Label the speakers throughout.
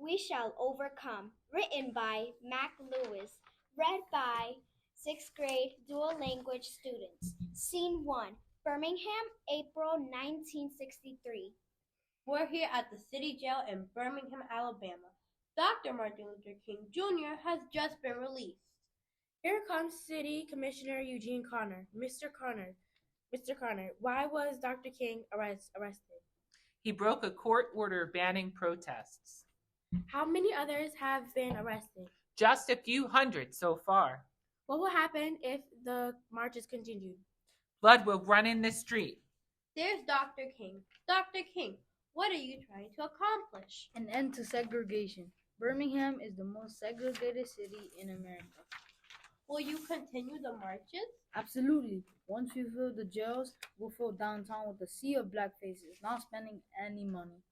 Speaker 1: We Shall Overcome, written by Mac Lewis, read by 6th grade dual language students. Scene 1, Birmingham, April 1963.
Speaker 2: We're here at the city jail in Birmingham, Alabama. Dr. Martin Luther King Jr. has just been released.
Speaker 3: Here comes City Commissioner Eugene Connor. Mr. Connor, why was Dr. King arrested?
Speaker 4: He broke a court order banning protests.
Speaker 3: How many others have been arrested?
Speaker 4: Just a few hundred so far.
Speaker 3: What will happen if the march is continued?
Speaker 4: Blood will run in the street.
Speaker 2: There's Dr. King. Dr. King, what are you trying to accomplish?
Speaker 5: An end to segregation. Birmingham is the most segregated city in America.
Speaker 2: Will you continue the marches?
Speaker 5: Absolutely. Once we fill the jails, we'll fill downtown with a sea of black faces, not spending any money.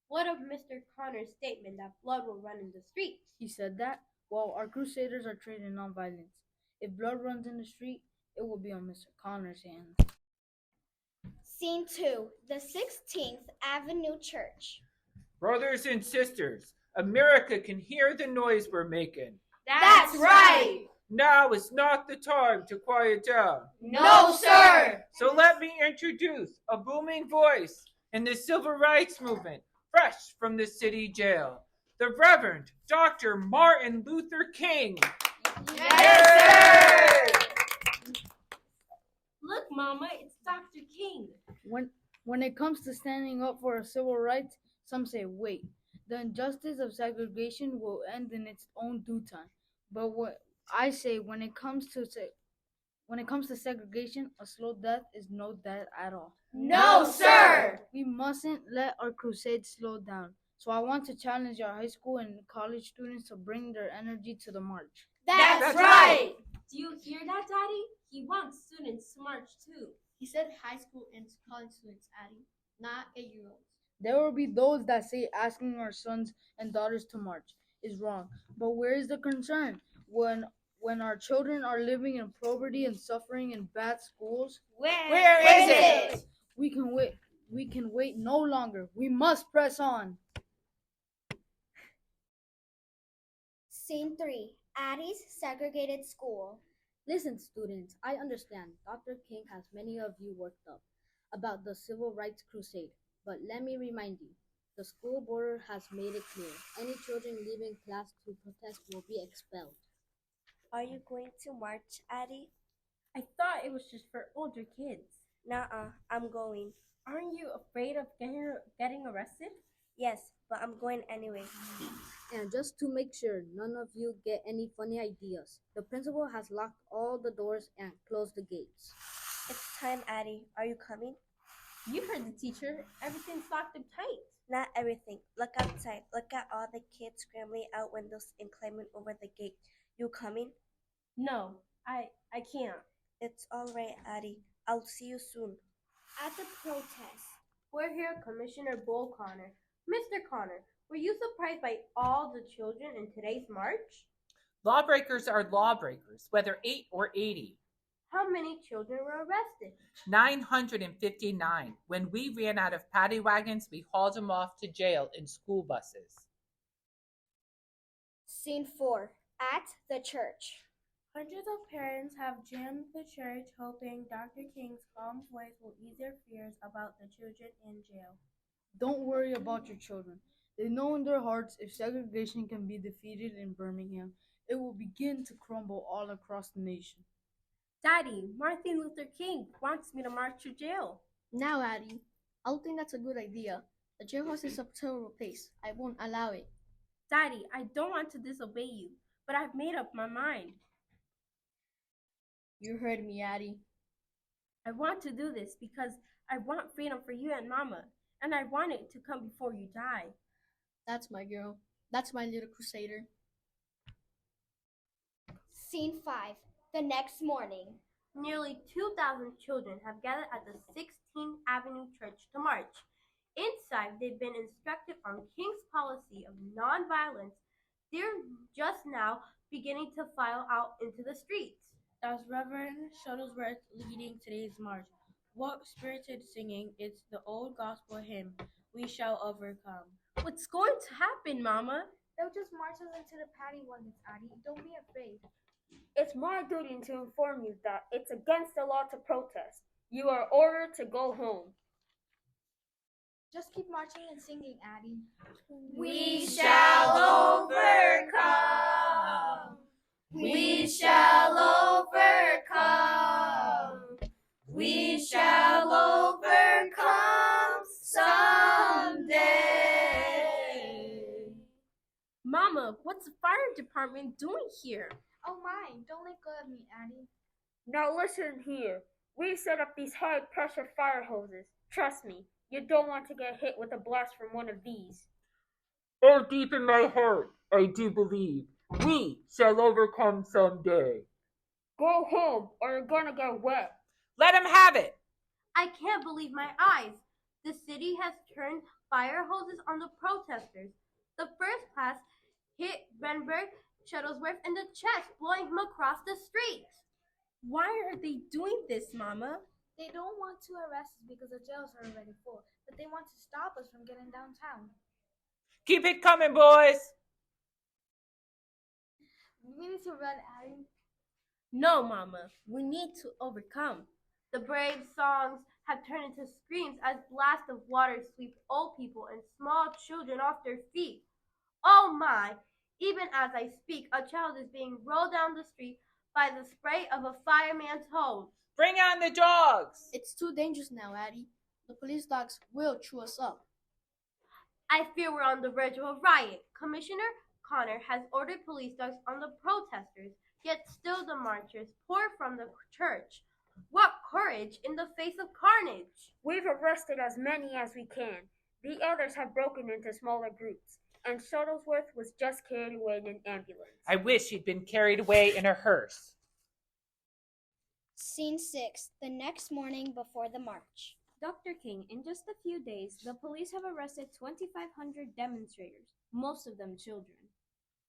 Speaker 2: What of Mr. Connor's statement that blood will run in the streets?
Speaker 5: He said that? Well, our crusaders are trained in nonviolence. If blood runs in the street, it will be on Mr. Connor's hands.
Speaker 1: Scene 2, the 16th Avenue Church.
Speaker 4: Brothers and sisters, America can hear the noise we're making.
Speaker 2: That's right!
Speaker 4: Now is not the time to quiet down.
Speaker 2: No, sir!
Speaker 4: So let me introduce a booming voice in the civil rights movement, fresh from the city jail, the Reverend Dr. Martin Luther King.
Speaker 2: Yes, sir! Look, Mama, it's Dr. King.
Speaker 5: When it comes to standing up for our civil rights, some say wait. The injustice of segregation will end in its own due time. But what I say when it comes to segregation, a slow death is no death at all.
Speaker 2: No, sir!
Speaker 5: We mustn't let our crusade slow down. So I want to challenge our high school and college students to bring their energy to the march.
Speaker 2: That's right! Do you hear that, Daddy? He wants students to march too.
Speaker 6: He said high school and college students, Addie, not 8-year-olds.
Speaker 5: There will be those that say asking our sons and daughters to march is wrong. But where is the concern? When our children are living in poverty and suffering in bad schools,
Speaker 2: Where is it?
Speaker 5: we can wait no longer. We must press on.
Speaker 1: Scene 3, Addie's segregated school.
Speaker 7: Listen, students, I understand Dr. King has many of you worked up about the civil rights crusade, but let me remind you, the school board has made it clear any children leaving class to protest will be expelled.
Speaker 8: Are you going to march, Addie?
Speaker 2: I thought it was just for older kids.
Speaker 8: Nuh-uh, I'm going.
Speaker 2: Aren't you afraid of getting arrested?
Speaker 8: Yes, but I'm going anyway.
Speaker 7: And just to make sure none of you get any funny ideas, the principal has locked all the doors and closed the gates.
Speaker 8: It's time, Addie. Are you coming?
Speaker 2: You heard the teacher. Everything's locked up tight.
Speaker 8: Not everything. Look outside. Look at all the kids scrambling out windows and climbing over the gate. You coming?
Speaker 2: No, I can't.
Speaker 8: It's all right, Addie. I'll see you soon.
Speaker 1: At the protest,
Speaker 2: We're here, Commissioner Bull Connor. Mr. Connor, were you surprised by all the children in today's march?
Speaker 4: Lawbreakers are lawbreakers, whether 8 or 80.
Speaker 2: How many children were arrested?
Speaker 4: 959. When we ran out of paddy wagons, we hauled them off to jail in school buses.
Speaker 1: Scene 4, at the church.
Speaker 3: Hundreds of parents have jammed the church hoping Dr. King's calm voice will ease their fears about the children in jail.
Speaker 5: Don't worry about your children. They know in their hearts if segregation can be defeated in Birmingham, it will begin to crumble all across the nation.
Speaker 2: Daddy, Martin Luther King wants me to march to jail.
Speaker 6: Now, Addie, I don't think that's a good idea. The jailhouse is a terrible place. I won't allow it.
Speaker 2: Daddy, I don't want to disobey you, but I've made up my mind.
Speaker 6: You heard me, Addie.
Speaker 2: I want to do this because I want freedom for you and Mama, and I want it to come before you die.
Speaker 6: That's my girl. That's my little crusader.
Speaker 1: Scene 5, the next morning.
Speaker 2: Nearly 2,000 children have gathered at the 16th Avenue Church to march. Inside, they've been instructed on King's policy of nonviolence. They're just now beginning to file out into the streets.
Speaker 3: That's Reverend Shuttlesworth leading today's march. What spirited singing! It's the old gospel hymn, We Shall Overcome.
Speaker 2: What's going to happen, Mama?
Speaker 9: They'll just march us into the paddy wagons, Addie. Don't be afraid.
Speaker 10: It's my duty to inform you that it's against the law to protest. You are ordered to go home.
Speaker 9: Just keep marching and singing, Addie.
Speaker 2: We shall overcome. We shall overcome. We shall overcome someday. Mama, what's the fire department doing here?
Speaker 9: Oh my, don't let go of me, Addie.
Speaker 10: Now listen here. We set up these high-pressure fire hoses. Trust me, you don't want to get hit with a blast from one of these.
Speaker 4: Oh, deep in my heart, I do believe we shall overcome someday.
Speaker 10: Go home or you're gonna get wet.
Speaker 4: Let him have it.
Speaker 2: I can't believe my eyes. The city has turned fire hoses on the protesters. The first blast hit Renberg Shuttlesworth in the chest, blowing him across the street. Why are they doing this, Mama?
Speaker 9: They don't want to arrest us because the jails are already full, but they want to stop us from getting downtown.
Speaker 4: Keep it coming, boys.
Speaker 9: We need to run, Addie.
Speaker 2: No, Mama. We need to overcome. The brave songs have turned into screams as blasts of water sweep old people and small children off their feet. Oh my! Even as I speak, a child is being rolled down the street by the spray of a fireman's hose.
Speaker 4: Bring on the dogs.
Speaker 7: It's too dangerous now, Addie. The police dogs will chew us up.
Speaker 2: I fear we're on the verge of a riot. Commissioner Connor has ordered police dogs on the protesters, yet still the marchers pour from the church. What courage in the face of carnage!
Speaker 10: We've arrested as many as we can. The others have broken into smaller groups, and Shuttlesworth was just carried away in an ambulance.
Speaker 4: I wish he'd been carried away in a hearse.
Speaker 1: Scene 6. The next morning before the march.
Speaker 11: Dr. King, in just a few days, the police have arrested 2,500 demonstrators, most of them children.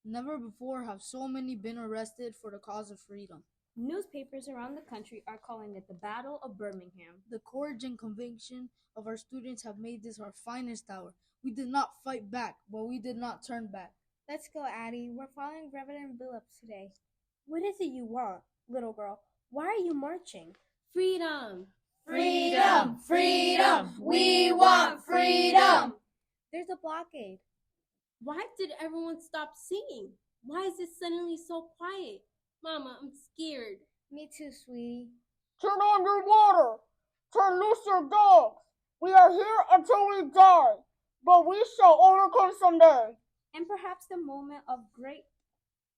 Speaker 5: Never before have so many been arrested for the cause of freedom.
Speaker 11: Newspapers around the country are calling it the Battle of Birmingham.
Speaker 5: The courage and conviction of our students have made this our finest hour. We did not fight back, but we did not turn back.
Speaker 9: Let's go, Addie. We're following Reverend Billups today.
Speaker 2: What is it you want, little girl? Why are you marching?
Speaker 11: Freedom!
Speaker 2: Freedom! Freedom! We want freedom!
Speaker 9: There's a blockade.
Speaker 11: Why did everyone stop singing? Why is it suddenly so quiet? Mama, I'm scared.
Speaker 9: Me too, sweetie.
Speaker 10: Turn on your water! Turn loose your dogs! We are here until we die, but we shall overcome someday.
Speaker 11: And perhaps the moment of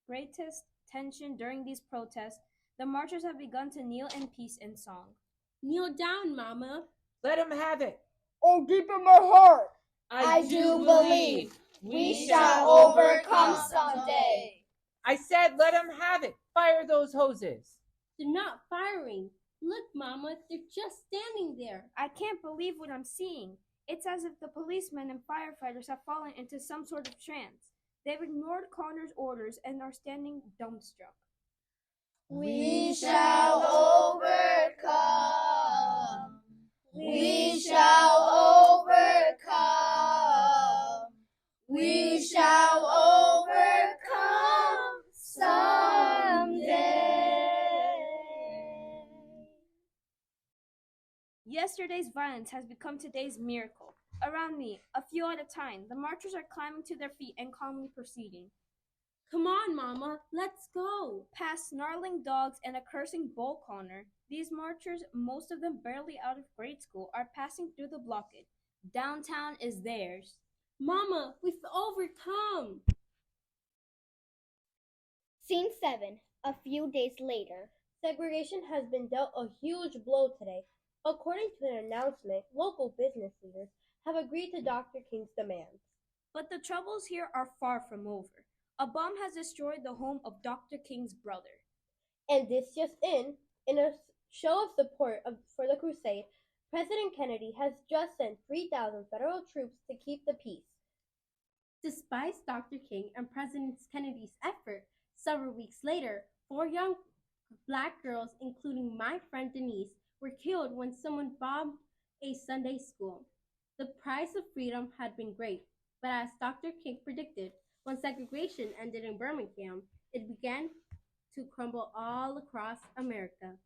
Speaker 11: greatest tension during these protests, the marchers have begun to kneel in peace and song. Kneel down, Mama.
Speaker 4: Let him have it.
Speaker 10: Oh, deep in my heart,
Speaker 4: I
Speaker 2: do believe we shall overcome someday.
Speaker 4: I said let him have it. Fire those hoses.
Speaker 11: They're not firing. Look, Mama, they're just standing there.
Speaker 9: I can't believe what I'm seeing. It's as if the policemen and firefighters have fallen into some sort of trance. They've ignored Connor's orders and are standing dumbstruck.
Speaker 2: We shall overcome. We shall overcome. We shall overcome someday.
Speaker 9: Yesterday's violence has become today's miracle. Around me, a few at a time, the marchers are climbing to their feet and calmly proceeding.
Speaker 11: Come on, Mama, let's go.
Speaker 9: Past snarling dogs and a cursing bull Connor, these marchers, most of them barely out of grade school, are passing through the blockade. Downtown is theirs.
Speaker 11: Mama, we've overcome.
Speaker 1: Scene 7. A few days later.
Speaker 2: Segregation has been dealt a huge blow today. According to an announcement, local business leaders have agreed to Dr. King's demands.
Speaker 9: But the troubles here are far from over. A bomb has destroyed the home of Dr. King's brother.
Speaker 2: And this just in a show of support for the crusade, President Kennedy has just sent 3,000 federal troops to keep the peace.
Speaker 11: Despite Dr. King and President Kennedy's effort, several weeks later, 4 young black girls, including my friend Denise, were killed when someone bombed a Sunday school. The price of freedom had been great, but as Dr. King predicted, When segregation ended in Birmingham, it began to crumble all across America.